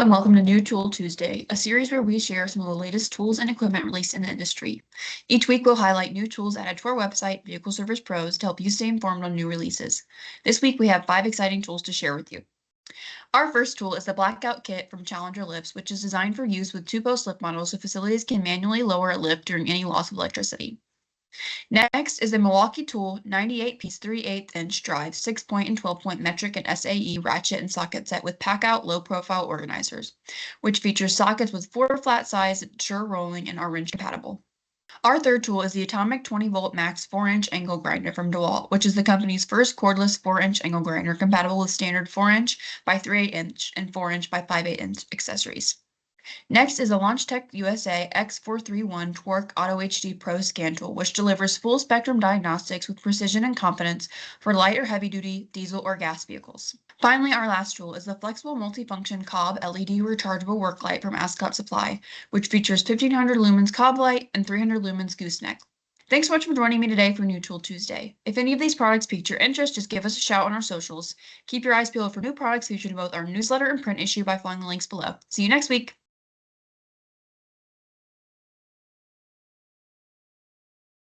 and welcome to New Tool Tuesday, a series where we share some of the latest tools and equipment released in the industry. Each week we'll highlight new tools added to our website, Vehicle Service Pros, to help you stay informed on new releases. This week we have 5 exciting tools to share with you. Our first tool is the Blackout Kit from Challenger Lifts, which is designed for use with 2-post lift models so facilities can manually lower a lift during any loss of electricity. Next is the Milwaukee Tool 98-piece 3/8-inch drive 6-point and 12-point metric and SAE ratchet and socket set with pack-out low-profile organizers, which features sockets with 4 flat size, sure rolling, and are wrench compatible. Our third tool is the Atomic 20-volt max 4-inch angle grinder from DeWalt, which is the company's first cordless 4-inch angle grinder compatible with standard 4-inch by 3/8-inch and 4-inch by 5/8-inch accessories. Next is the LaunchTech USA X431 Torque Auto HD Pro Scan Tool, which delivers full spectrum diagnostics with precision and confidence for light or heavy duty diesel or gas vehicles. Finally, our last tool is the flexible multifunction Cobb LED rechargeable work light from Ascot Supply, which features 1500 lumens Cobb light and 300 lumens gooseneck. Thanks so much for joining me today for New Tool Tuesday. If any of these products piqued your interest, just give us a shout on our socials. Keep your eyes peeled for new products featured in both our newsletter and print issue by following the links below. See you next week.